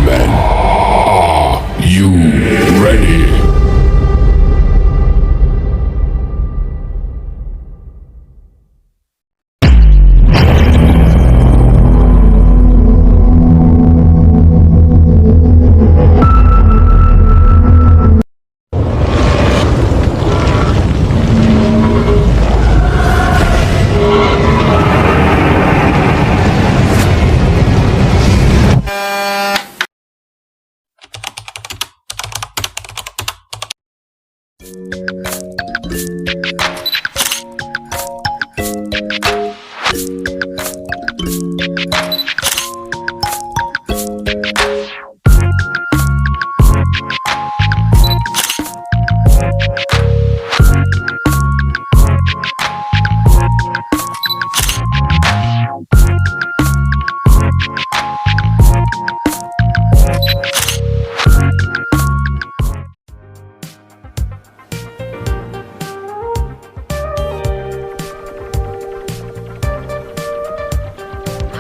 gentlemen, are you ready?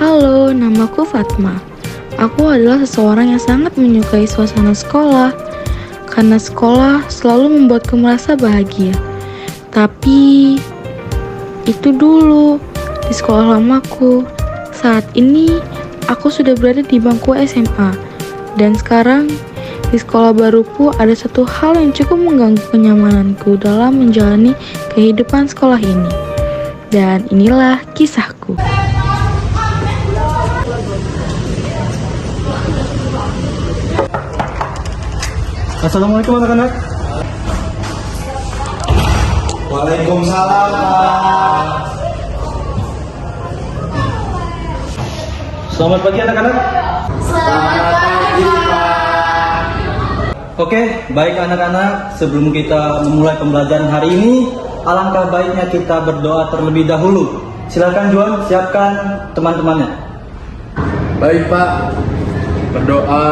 Halo, namaku Fatma. Aku adalah seseorang yang sangat menyukai suasana sekolah, karena sekolah selalu membuatku merasa bahagia. Tapi, itu dulu, di sekolah lamaku. Saat ini, aku sudah berada di bangku SMA. Dan sekarang, di sekolah baruku ada satu hal yang cukup mengganggu kenyamananku dalam menjalani kehidupan sekolah ini. Dan inilah kisahku. Assalamualaikum anak-anak. Waalaikumsalam, Pak. Selamat pagi anak-anak. Selamat pagi, Pak. Oke, baik anak-anak. Sebelum kita memulai pembelajaran hari ini, alangkah baiknya kita berdoa terlebih dahulu. Silakan Juan, siapkan teman-temannya. Baik, Pak. Berdoa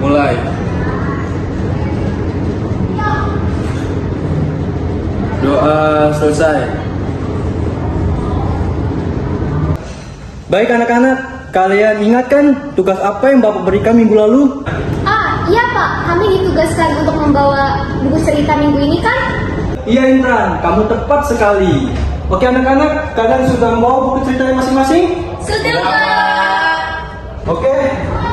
mulai. Doa selesai. Baik anak-anak, kalian ingatkan tugas apa yang Bapak berikan minggu lalu? Iya Pak, kami ditugaskan untuk membawa buku cerita minggu ini kan? Iya Indran, kamu tepat sekali. Oke anak-anak, kalian sudah membawa buku ceritanya masing-masing? Sudah Pak. Oke,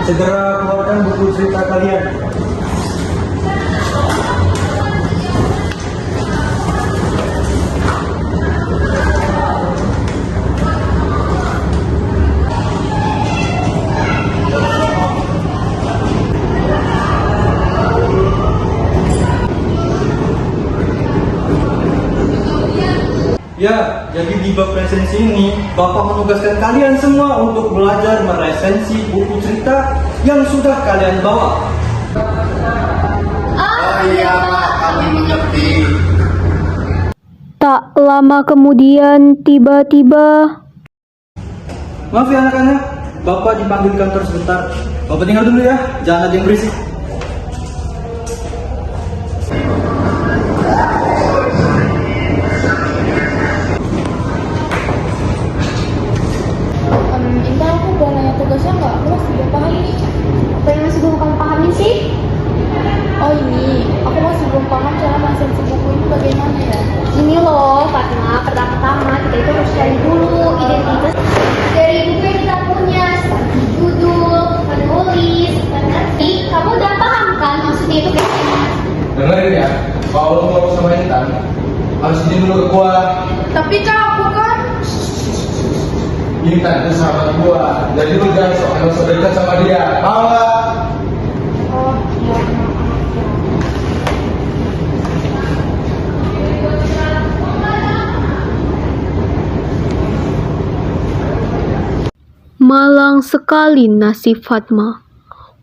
segera keluarkan buku cerita kalian. Ya, jadi di bab resensi ini, Bapak menugaskan kalian semua untuk belajar meresensi buku cerita yang sudah kalian bawa. Oh iya, Pak. Kami mengerti. Tak lama kemudian tiba-tiba Maaf ya anak-anak, Bapak dipanggil di kantor sebentar. Bapak tinggal dulu ya, jangan ada yang berisik. Intan, aku udah nanya tugasnya nggak? Aku masih belum paham nih. Apa yang masih belum kamu pahamin sih? Oh ini, aku masih belum paham cara meresensi buku ini bagaimana ya? Ini loh, Fatma, pertama-tama kita itu harus cari dulu identitas dari buku yang kita punya, seperti judul, penulis, penerbit. Kamu udah paham kan maksudnya itu kayak gimana? Dengerin ya, kalau lo ngomong sama Intan, harus izin dulu ke gua. Tapi Kak, aku kan Intan itu sahabat gua, jadi lu jangan sok dekat sama dia. Mau nggak? oh iya. malang sekali nasib Fatma.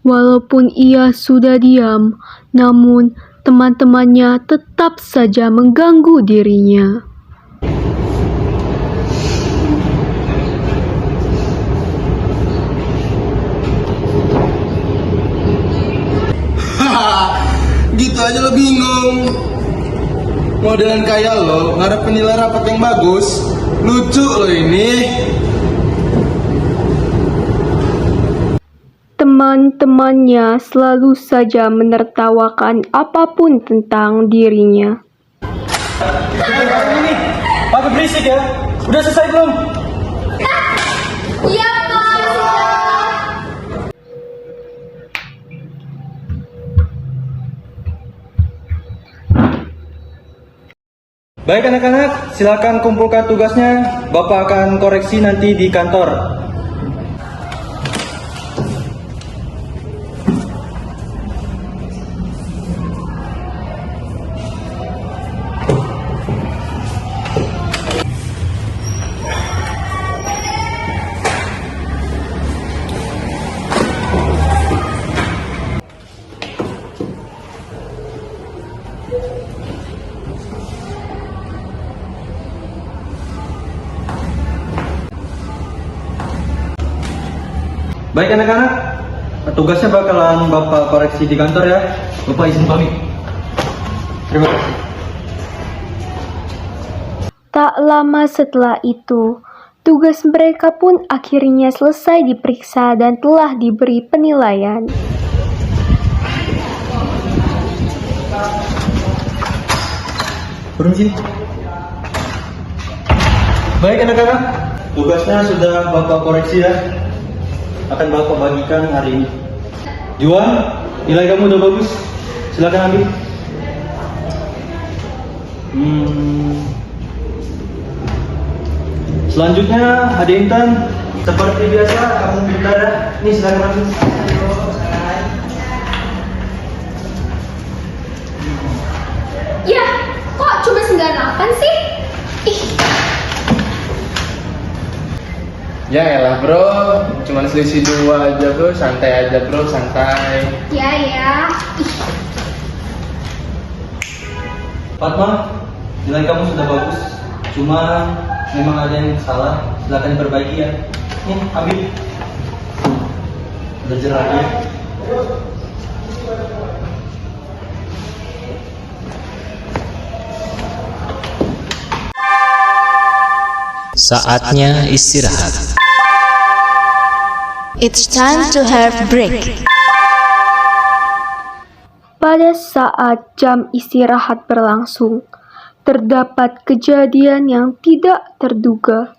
Walaupun ia sudah diam, namun teman-temannya tetap saja mengganggu dirinya. Gitu aja lo bingung. Modelan kayak lo ngarep nilai rapat yang bagus. Lucu lo ini. Teman-temannya selalu saja menertawakan apapun tentang dirinya. Ini, Pak berisik ya. Udah selesai belum? Iya, Pak. Baik anak-anak, silakan kumpulkan tugasnya. Bapak akan koreksi nanti di kantor. Baik anak-anak, tugasnya bakalan Bapak koreksi di kantor ya. Bapak izin pamit. Terima kasih. Tak lama setelah itu, tugas mereka pun akhirnya selesai diperiksa dan telah diberi penilaian. Turun sini. Baik anak-anak, tugasnya sudah Bapak koreksi ya. Akan Bapak bagikan hari ini. Juan, nilai kamu udah bagus. Silakan ambil. Selanjutnya ada Intan. Seperti biasa kamu pintar ya. Ini silakan ambil. Ya, kok cuma 98 sih? Ih, Ya elah bro, cuman selisih 2 aja bro, santai aja bro, santai. ya. Ih, Fatma, nilai kamu sudah bagus. Cuma memang ada yang salah. Silakan diperbaiki ya. Nih, ambil. Belajar lagi ya. Saatnya istirahat. It's time to have break. Pada saat jam istirahat berlangsung, terdapat kejadian yang tidak terduga.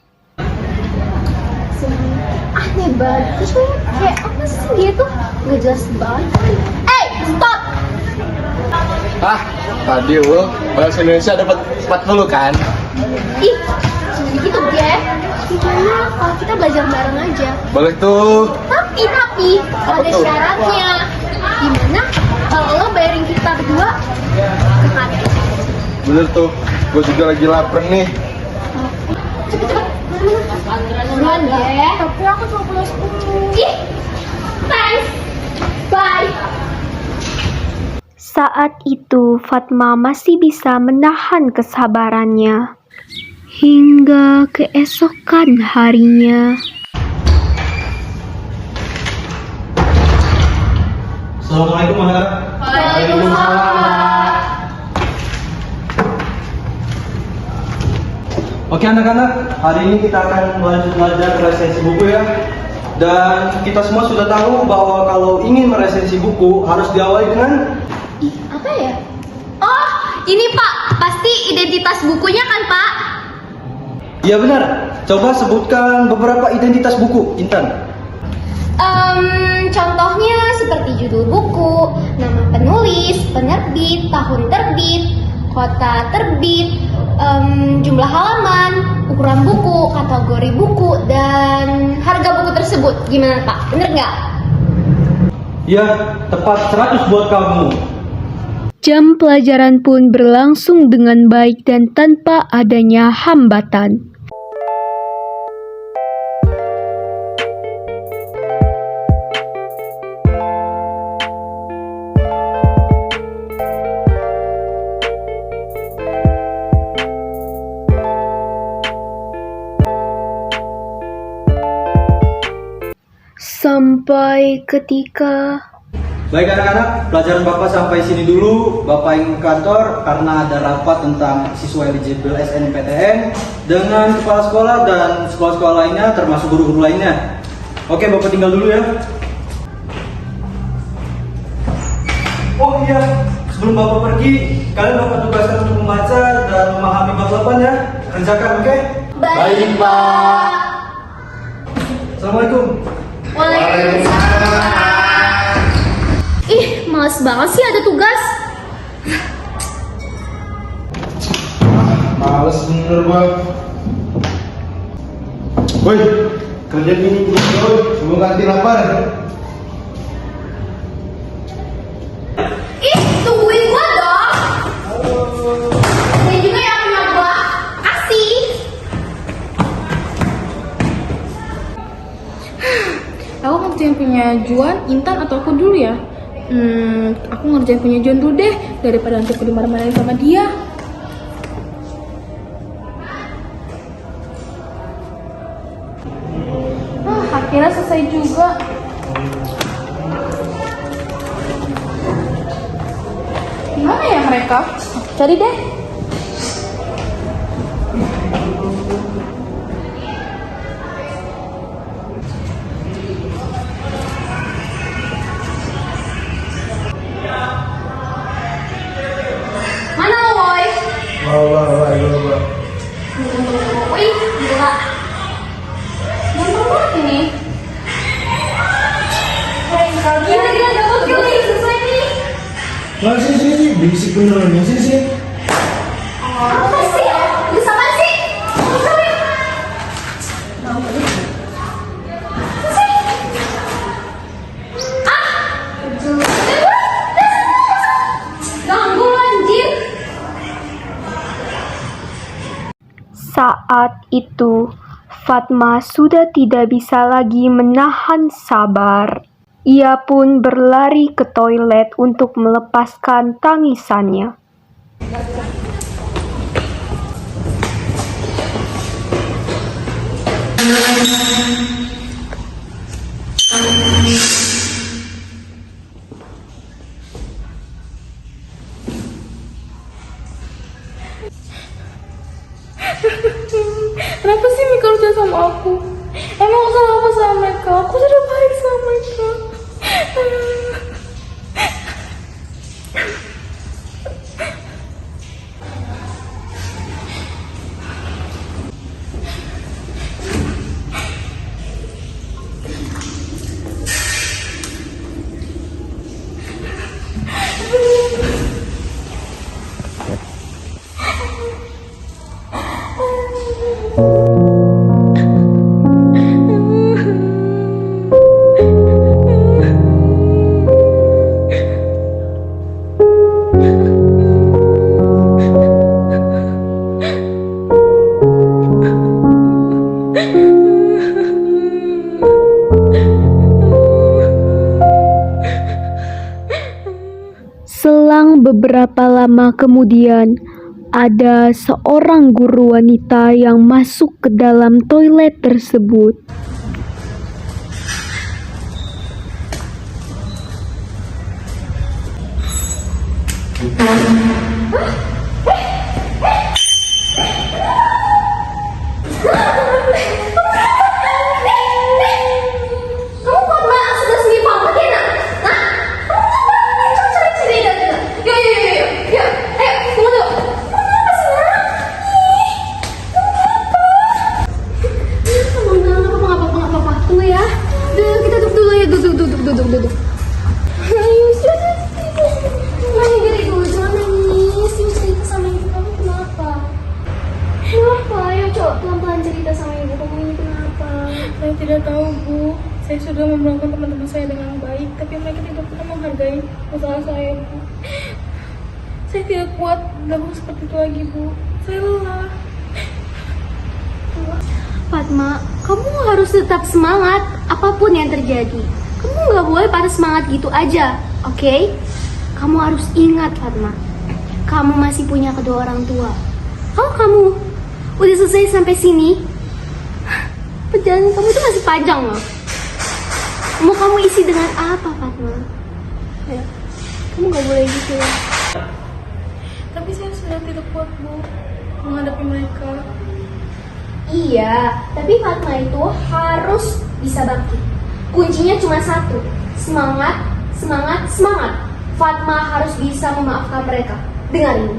aneh banget. Terus kayak apa sih dia tuh? Nggak jelas banget. Stop! Ah, tadi lo bahasa Indonesia dapat 40 kan? Ih, jangan gitu Jeff. Gimana kalau kita belajar bareng aja? Boleh tuh. Tapi Apa ada tuh? syaratnya. Gimana kalau lo bayarin kita berdua ke kantin? Bener tuh, gue juga lagi lapar nih. Cepet. Buruan ya. Tapi aku cuma punya 10. Ih, thanks. Bye. Saat itu Fatma masih bisa menahan kesabarannya. Hingga keesokan harinya. Assalamualaikum anak-anak. Waalaikumsalam. Oke anak-anak, hari ini kita akan lanjut belajar resensi buku ya. Dan kita semua sudah tahu bahwa kalau ingin meresensi buku harus diawali dengan Apa ya? Oh, ini Pak. Pasti identitas bukunya kan Pak? Iya benar. Coba sebutkan beberapa identitas buku, Intan. Contohnya seperti judul buku, nama penulis, penerbit, tahun terbit, kota terbit, jumlah halaman, ukuran buku, kategori buku, dan harga buku tersebut. Gimana Pak? Bener nggak? Iya, tepat 100 buat kamu. Jam pelajaran pun berlangsung dengan baik dan tanpa adanya hambatan. Sampai ketika Baik anak-anak, pelajaran Bapak sampai sini dulu. Bapak ingin ke kantor karena ada rapat tentang siswa eligible SNMPTN dengan kepala sekolah dan sekolah-sekolah lainnya termasuk guru-guru lainnya. Oke, Bapak tinggal dulu ya. Oh iya, sebelum Bapak pergi, kalian Bapak tugaskan untuk membaca dan memahami bab 8 ya. Kerjakan, oke? Baik, Pak. Assalamualaikum. Waalaikumsalam. Ih, males banget sih ada tugas. Males bener gua. Woi, kerja gini dulu, woi, sebelum ganti lapar. Ih, tungguin gua dong. Ini juga yang punya gua. Kasih. Aku ngerjain punya Juan, Intan, atau aku dulu ya? Aku ngerjain punya Juan dulu deh, daripada nanti aku dimarah-marahin sama dia. Akhirnya selesai juga. Gimana ya mereka? Cari deh. Mana lo, Boy? Bawa. Wih, gila. Gampang banget ini. Gila, dapat kill nih, selesai nih. Nah, sini, berisik beneran ya, sini. Apa sih? Bisa apa sih? Ganggu anjir. Saat itu, Fatma sudah tidak bisa lagi menahan sabar. Ia pun berlari ke toilet untuk melepaskan tangisannya. Kenapa sih Mika udah sama aku? Emang aku salah apa sama mereka? Aku sudah baik sama mereka. Selang beberapa lama kemudian, ada seorang guru wanita yang masuk ke dalam toilet tersebut. Kamu kok malah sudah sendiri banget ya, nak? Hah? Kamu cari dah. Yuk. Ayo, tunggu dulu. Kenapa sih, nak? Nggak apa-apa. Tunggu ya. Kita duduk dulu ya. Duduk. Ayo, sudah. Mami dari dulu, jangan nangis. Yuk cerita sama ibu kamu kenapa? Kenapa? Ayo coba pelan-pelan cerita sama ibu kamu ini kenapa? Saya tidak tahu, Bu. Saya sudah memperlakukan teman-teman saya dengan baik, tapi mereka tidak pernah menghargai usaha saya, Bu. Saya tidak kuat gabung seperti itu lagi, Bu. Saya lelah. Fatma, kamu harus tetap semangat apapun yang terjadi. Kamu nggak boleh patah semangat gitu aja, oke? Kamu harus ingat, Fatma. Kamu masih punya kedua orang tua. Kalau kamu udah selesai sampai sini, perjalanan kamu itu masih panjang loh. Mau kamu isi dengan apa, Fatma? Ya, kamu nggak boleh gitu ya. Tapi saya sudah tidak kuat, Bu, menghadapi mereka. Iya, tapi Fatma itu harus bisa bakti. Kuncinya cuma satu, semangat. Fatma harus bisa memaafkan mereka. Dengar ini,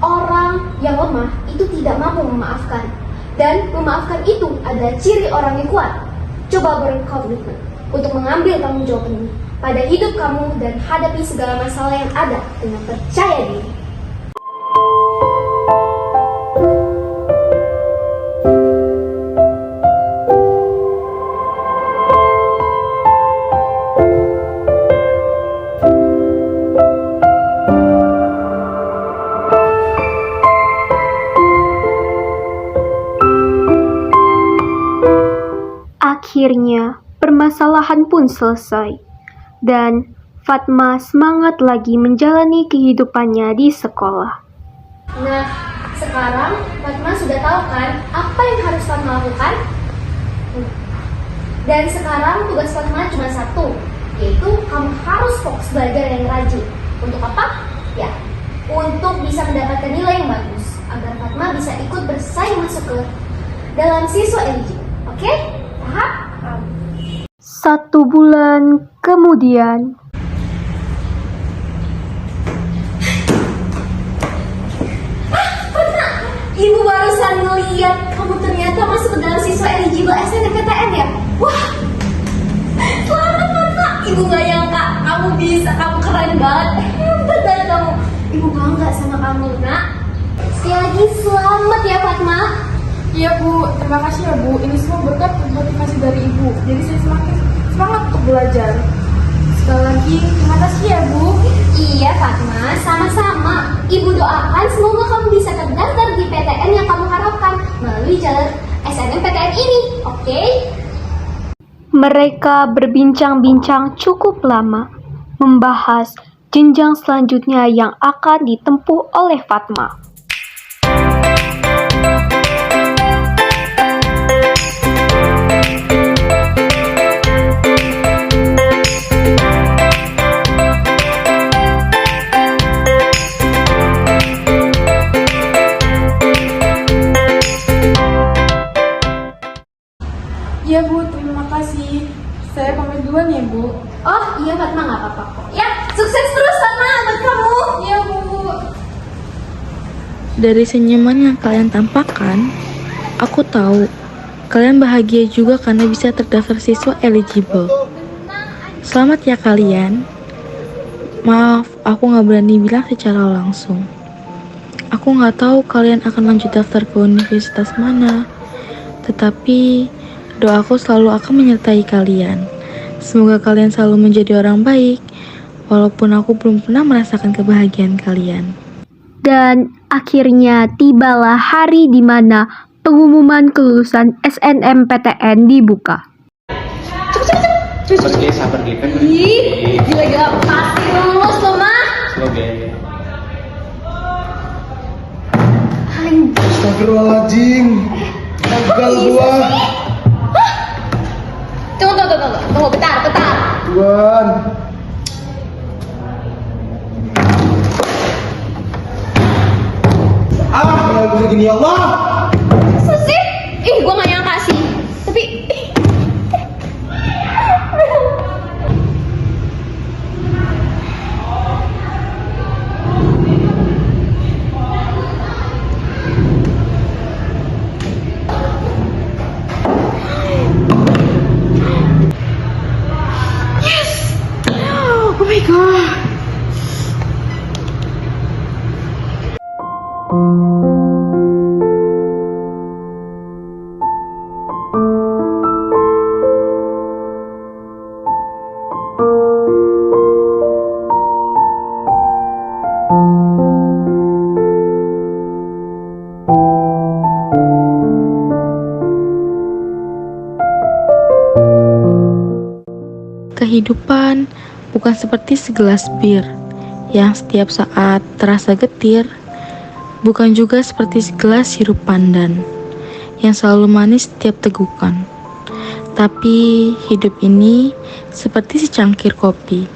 orang yang lemah itu tidak mampu memaafkan. Dan memaafkan itu adalah ciri orang yang kuat. Coba berkomitmen untuk mengambil tanggung jawab ini pada hidup kamu dan hadapi segala masalah yang ada dengan percaya diri. Akhirnya, permasalahan pun selesai, dan Fatma semangat lagi menjalani kehidupannya di sekolah. Nah, sekarang Fatma sudah tahu kan apa yang harus Fatma lakukan? Dan sekarang tugas Fatma cuma satu, yaitu kamu harus fokus belajar yang rajin. Untuk apa? Ya, untuk bisa mendapatkan nilai yang bagus, agar Fatma bisa ikut bersaing masuk ke dalam siswa eligible. Oke? Paham? 1 bulan kemudian, Ibu barusan ngeliat kamu ternyata masuk ke dalam siswa eligible SNMPTN ya? Wah, selamat Fatma. Ibu gak nyangka kamu bisa, kamu keren banget. Hebat banget kamu. Ibu bangga sama kamu, nak. Sekali lagi selamat ya Fatma. Iya Bu, terima kasih ya Bu. Ini semua berkat motivasi dari Ibu. Jadi saya semakin semangat untuk belajar. Sekali lagi terima kasih ya Bu. Iya Fatma, sama-sama. Ibu doakan semoga kamu bisa terdaftar di PTN yang kamu harapkan melalui jalur SNMPTN ini, oke? mereka berbincang-bincang cukup lama, membahas jenjang selanjutnya yang akan ditempuh oleh Fatma. Iya Bu, terima kasih. Saya pamit duluan ya Bu. Oh iya Fatma, nggak apa-apa kok. Ya, sukses terus Fatma buat kamu. Iya Bu. Dari senyuman yang kalian tampakkan, aku tahu kalian bahagia juga karena bisa terdaftar siswa eligible. Selamat ya kalian. Maaf, aku nggak berani bilang secara langsung. Aku nggak tahu kalian akan lanjut daftar ke universitas mana. Tetapi doaku selalu akan menyertai kalian. Semoga kalian selalu menjadi orang baik, walaupun aku belum pernah merasakan kebahagiaan kalian. Dan akhirnya tibalah hari di mana pengumuman kelulusan SNMPTN dibuka. Sabar sabar kan. Ih, gila-gila pasti lulus loh mah. Oke. Astagfirullahaladzim. Gagal gua. Tunggu, bentar. Tuan. Kenapa bisa gini ya Allah? Susi, gue gak nyangka sih. Tapi Oh my god. Kehidupan bukan seperti segelas bir yang setiap saat terasa getir, bukan juga seperti segelas sirup pandan yang selalu manis setiap tegukan. Tapi hidup ini seperti secangkir kopi,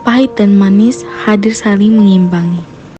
pahit dan manis hadir saling mengimbangi.